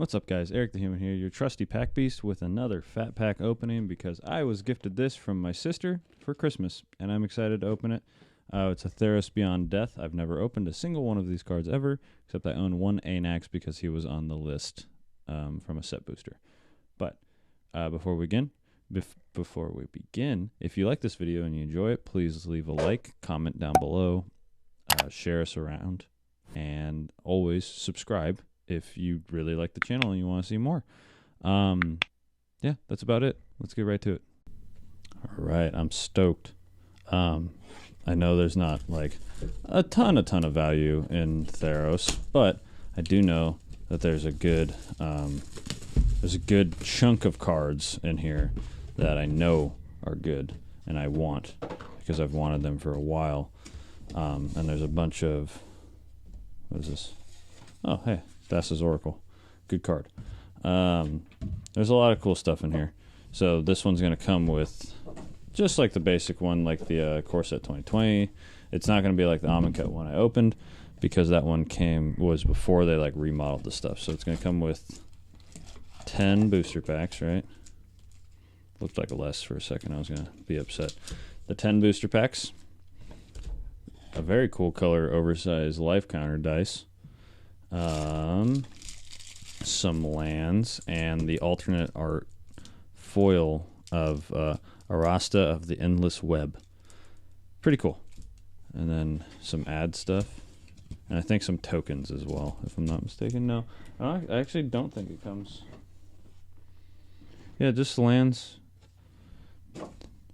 What's up, guys? Eric the Human here, your trusty pack beast with another fat pack opening because I was gifted this from my sister for Christmas, and I'm excited to open it. It's a Theros Beyond Death. I've never opened a single one of these cards ever, except I own one Anax because he was on the list from a set booster. But before we begin, if you like this video and you enjoy it, please leave a like, comment down below, share us around, and always subscribe if you really like the channel and you want to see more. Yeah, that's about it. Let's get right to it. All right, I'm stoked. I know there's not like a ton of value in Theros, but I do know that there's a good chunk of cards in here that I know are good and I want because I've wanted them for a while. And there's a bunch of, what is this? Oh, hey. Thassa's Oracle. Good card. There's a lot of cool stuff in here. So this one's going to come with just like the basic one, like the Core Set 2020. It's not going to be like the Amonkhet one I opened because that one was before they like remodeled the stuff. So it's going to come with 10 booster packs, right? Looked like less for a second. I was going to be upset. The 10 booster packs. A very cool color, oversized life counter dice. Some lands and the alternate art foil of Arasta of the Endless Web. Pretty cool. And then some ad stuff. And I think some tokens as well, if I'm not mistaken. No, I actually don't think it comes. Yeah, just lands,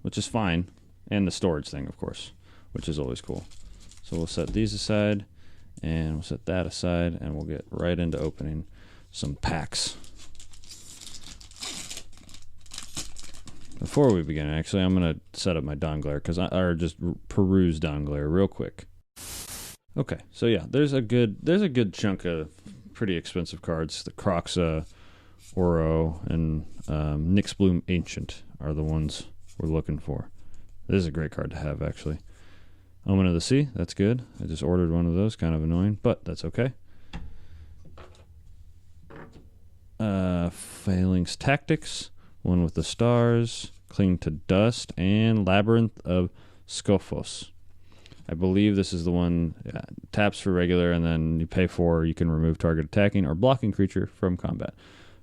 which is fine. And the storage thing, of course, which is always cool. So we'll set these aside. And we'll set that aside, and we'll get right into opening some packs. Before we begin, actually, I'm going to set up my Dawn Glare, or just peruse Dawn Glare real quick. Okay, so yeah, there's a good chunk of pretty expensive cards. The Croxa, Oro, and Nyxbloom Ancient are the ones we're looking for. This is a great card to have, actually. Omen of the Sea, that's good. I just ordered one of those, kind of annoying, but that's okay. Phalanx Tactics, One with the Stars, Cling to Dust, and Labyrinth of Scophos. I believe this is the one, taps for regular, and then you pay for, you can remove target attacking or blocking creature from combat.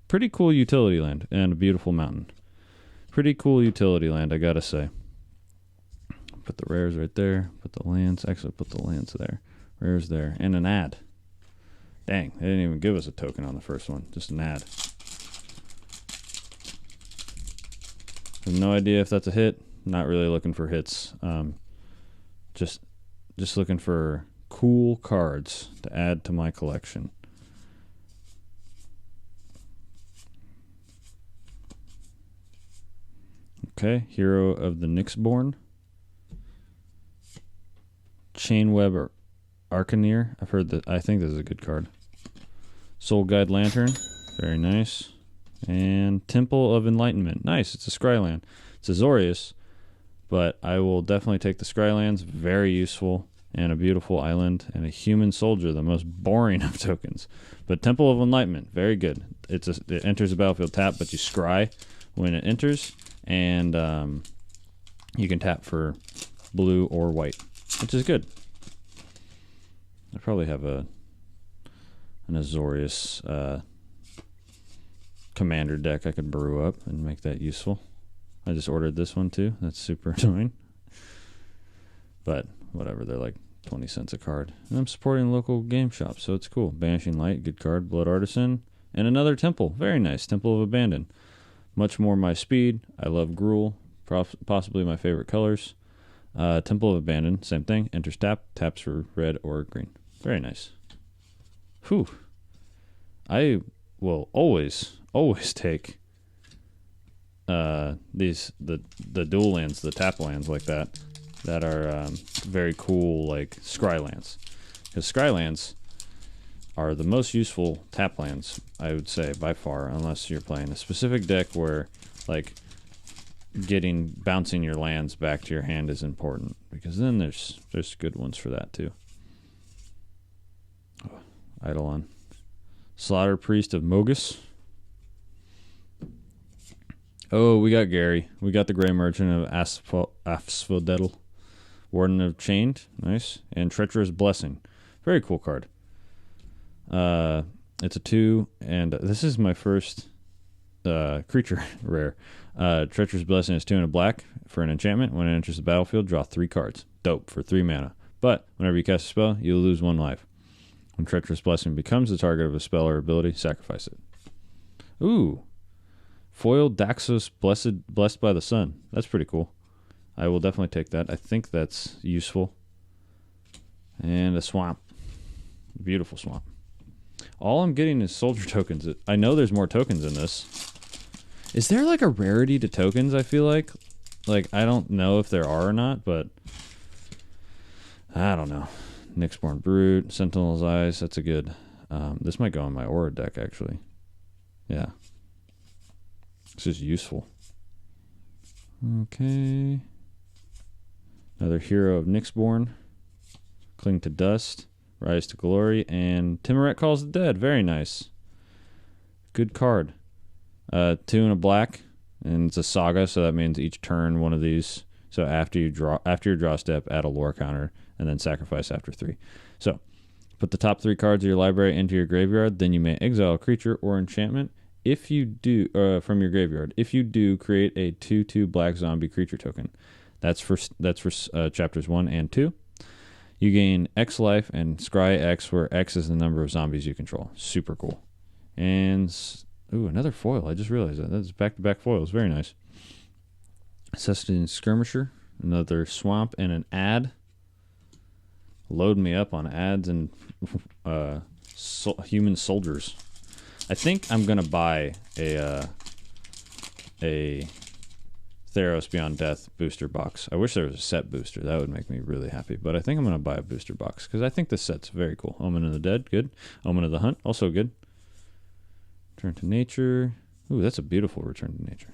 Pretty cool utility land, and a beautiful mountain. Pretty cool utility land, I gotta say. Put the rares right there. Put the lands. Actually, put the lands there. Rares there. And an ad. Dang, they didn't even give us a token on the first one. Just an ad. I have no idea if that's a hit. Not really looking for hits. Just looking for cool cards to add to my collection. Okay, Hero of the Nyxborn. Chainweb or Arcaneer. I've heard that. I think this is a good card. Soul Guide Lantern. Very nice. And Temple of Enlightenment. Nice. It's a Scryland. It's Azorius, but I will definitely take the Scrylands. Very useful. And a beautiful island. And a Human Soldier, the most boring of tokens. But Temple of Enlightenment. Very good. It enters the battlefield tap, but you scry when it enters. And you can tap for blue or white, which is good. I probably have an Azorius commander deck I could brew up and make that useful. I just ordered this one too. That's super annoying. But whatever, they're like 20 cents a card. And I'm supporting local game shops, so it's cool. Banishing Light, good card. Blood Artisan, and another Temple. Very nice. Temple of Abandon. Much more my speed. I love Gruul. Possibly my favorite colors. Temple of Abandon, same thing. Enters tap, taps for red or green. Very nice. Whew. I will always take the dual lands, the tap lands like that are very cool, like Scrylands. Because Scrylands are the most useful tap lands, I would say, by far, unless you're playing a specific deck where, like, bouncing your lands back to your hand is important, because then there's good ones for that too. Oh, Eidolon. Slaughter Priest of Mogus. Oh, we got Gary. We got the Grey Merchant of Asphodel. Warden of Chained. Nice. And Treacherous Blessing. Very cool card. It's a 2, and this is my first creature rare. Treacherous Blessing is 2 and a black for an enchantment. When it enters the battlefield, draw 3 cards. Dope, for 3 mana. But whenever you cast a spell, you lose 1 life. When Treacherous Blessing becomes the target of a spell or ability, sacrifice it. Ooh. Foil Daxos Blessed by the Sun. That's pretty cool. I will definitely take that. I think that's useful. And a swamp. Beautiful swamp. All I'm getting is soldier tokens. I know there's more tokens in this. Is there like a rarity to tokens, I feel like? Like, I don't know if there are or not, but I don't know. Nyxborn Brute, Sentinel's Eyes, that's a good... this might go in my Aura deck, actually. Yeah. This is useful. Okay. Another Hero of Nyxborn. Cling to Dust. Rise to Glory. And Timoret Calls the Dead. Very nice. Good card. 2 and a black. And it's a saga, so that means each turn one of these. So after your draw step, add a lore counter, and then sacrifice after 3. So, put the top 3 cards of your library into your graveyard. Then you may exile a creature or enchantment. If you do, from your graveyard. If you do, create a 2/2 black zombie creature token. That's for chapters 1 and 2. You gain X life and scry X, where X is the number of zombies you control. Super cool. And ooh, another foil. I just realized that. That's back-to-back foils. Very nice. Assassin Skirmisher, another swamp, and an ad. Load me up on ads and human soldiers. I think I'm gonna buy a Theros Beyond Death booster box. I wish there was a set booster. That would make me really happy. But I think I'm gonna buy a booster box because I think this set's very cool. Omen of the Dead, good. Omen of the Hunt, also good. Return to Nature. Ooh, that's a beautiful Return to Nature.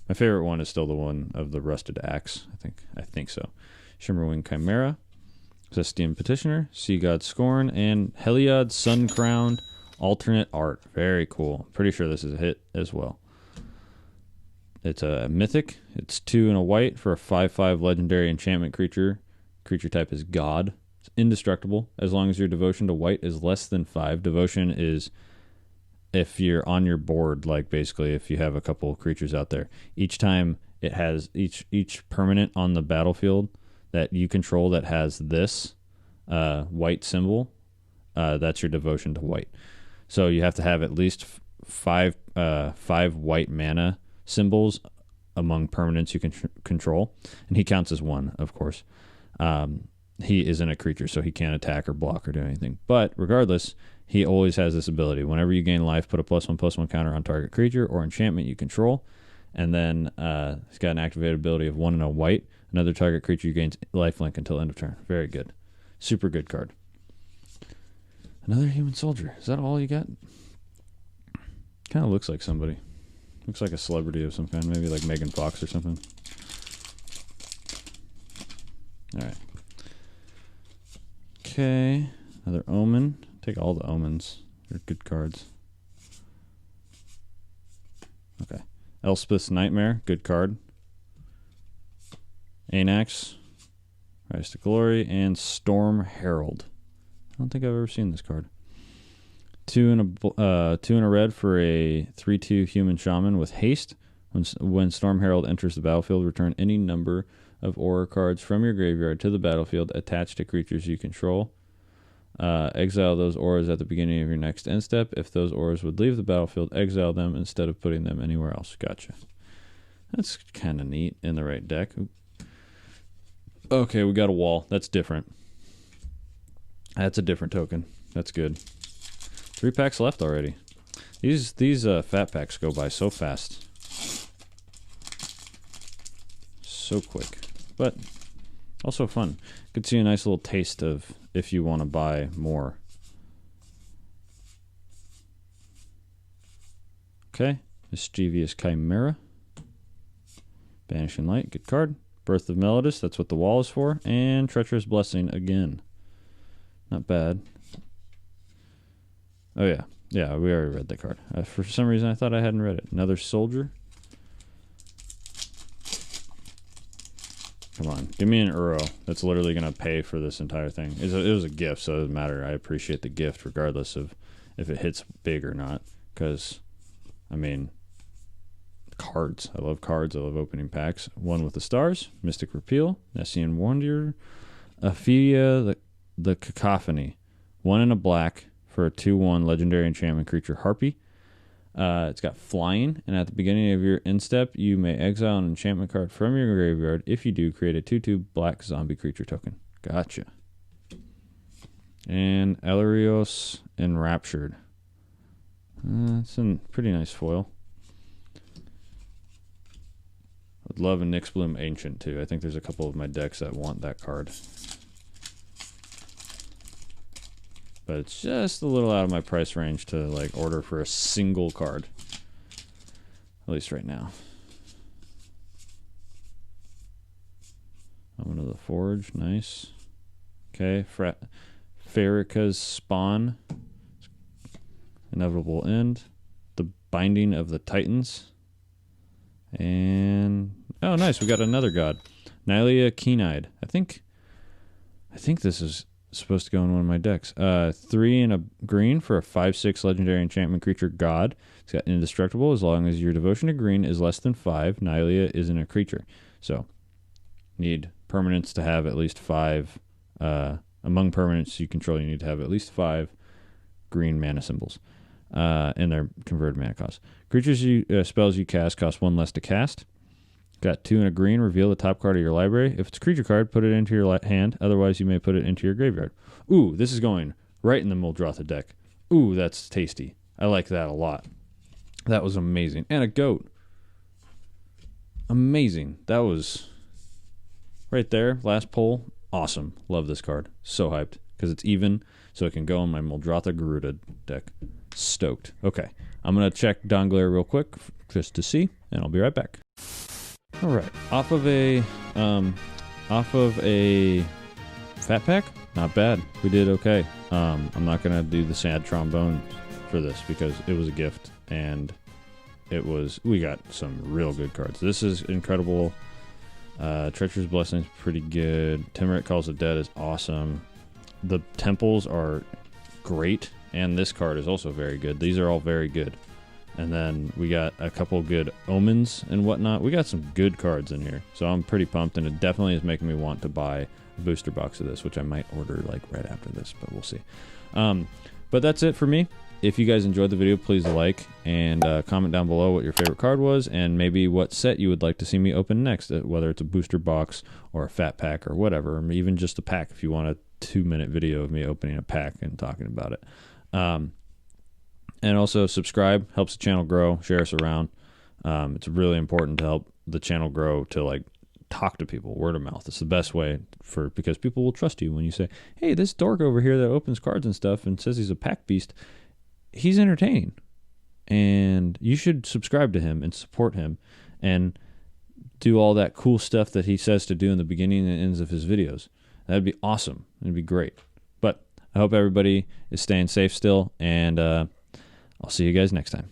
My favorite one is still the one of the Rusted Axe. I think so. Shimmerwing Chimera, Zestian Petitioner, Sea God Scorn, and Heliod Sun Crowned alternate art. Very cool. Pretty sure this is a hit as well. It's a mythic. It's 2 and a white for a 5/5 legendary enchantment creature. Creature type is God. It's indestructible as long as your devotion to white is less than 5. Devotion is if you're on your board, like basically if you have a couple of creatures out there. Each time it has each permanent on the battlefield that you control that has this white symbol, that's your devotion to white. So you have to have at least 5 white mana symbols among permanents you can control, and he counts as 1, of course. He isn't a creature, so he can't attack or block or do anything. But regardless, he always has this ability. Whenever you gain life, put a +1/+1 counter on target creature or enchantment you control, and then he's got an activated ability of 1 and a white. Another target creature gains lifelink until end of turn. Very good. Super good card. Another human soldier. Is that all you got? Kind of looks like somebody. Looks like a celebrity of some kind. Maybe like Megan Fox or something. Alright. Okay. Another Omen. Take all the Omens. They're good cards. Okay. Elspeth's Nightmare. Good card. Anax. Rise to Glory. And Storm Herald. I don't think I've ever seen this card. 2 and a red for a 3/2 human shaman with haste. When Storm Herald enters the battlefield, return any number of aura cards from your graveyard to the battlefield attached to creatures you control. Exile those auras at the beginning of your next end step. If those auras would leave the battlefield, exile them instead of putting them anywhere else. Gotcha. That's kind of neat in the right deck. Okay, we got a wall. That's different. That's a different token. That's good. 3 packs left already. These fat packs go by so fast. So quick. But also fun. Could see a nice little taste of if you want to buy more. Okay. Mischievous Chimera. Banishing Light. Good card. Birth of Melodus. That's what the wall is for. And Treacherous Blessing again. Not bad. Oh yeah, Yeah, we already read the card. For some reason, I thought I hadn't read it. Another soldier. Come on, give me an Uro. That's literally going to pay for this entire thing. It was a gift, so it doesn't matter. I appreciate the gift regardless of if it hits big or not. Because, I mean, cards. I love cards. I love opening packs. One with the stars, Mystic Repeal, Nessian Wonder, Ophidia, the Cacophony. One in a black for a 2/1 legendary enchantment creature, Harpy. It's got flying, and at the beginning of your instep, you may exile an enchantment card from your graveyard. If you do, create a 2/2 black zombie creature token. Gotcha. And Elerios Enraptured. It's a pretty nice foil. I'd love a Nyxbloom Ancient, too. I think there's a couple of my decks that want that card. But it's just a little out of my price range to like order for a single card. At least right now. Omen of the Forge, nice. Okay, Farika's Spawn. Inevitable End. The Binding of the Titans. And oh nice, we got another god. Nylea Keen-Eyed. I think this is supposed to go in one of my decks. 3 and a green for a 5/6 legendary enchantment creature god. It's got indestructible as long as your devotion to green is less than 5. Nylea isn't a creature. So need permanents to have at least 5. Among permanents you control, you need to have at least 5 green mana symbols. And their converted mana cost. Creatures spells you cast cost 1 less to cast. Got 2 and a green. Reveal the top card of your library. If it's a creature card, put it into your hand. Otherwise, you may put it into your graveyard. Ooh, this is going right in the Muldrotha deck. Ooh, that's tasty. I like that a lot. That was amazing. And a goat. Amazing. That was right there. Last pull. Awesome. Love this card. So hyped. Because it's even, so it can go in my Muldrotha Garuda deck. Stoked. Okay. I'm going to check Donglair real quick just to see, and I'll be right back. All right, off of a fat pack, not bad. We did okay. I'm not gonna do the sad trombone for this because it was a gift and we got some real good cards. This is incredible. Treacherous Blessing is pretty good. Timurit Calls the Dead is awesome. The temples are great, and this card is also very good. These are all very good. And then we got a couple good omens and whatnot. We got some good cards in here. So I'm pretty pumped, and it definitely is making me want to buy a booster box of this, which I might order like right after this, but we'll see. But that's it for me. If you guys enjoyed the video, please like and comment down below what your favorite card was and maybe what set you would like to see me open next, whether it's a booster box or a fat pack or whatever, or even just a pack if you want a 2-minute video of me opening a pack and talking about it. And also subscribe, helps the channel grow, share us around. It's really important to help the channel grow, to like talk to people, word of mouth. It's the best way because people will trust you when you say, hey, this dork over here that opens cards and stuff and says he's a pack beast, he's entertaining. And you should subscribe to him and support him and do all that cool stuff that he says to do in the beginning and ends of his videos. That'd be awesome. It'd be great. But I hope everybody is staying safe still, and I'll see you guys next time.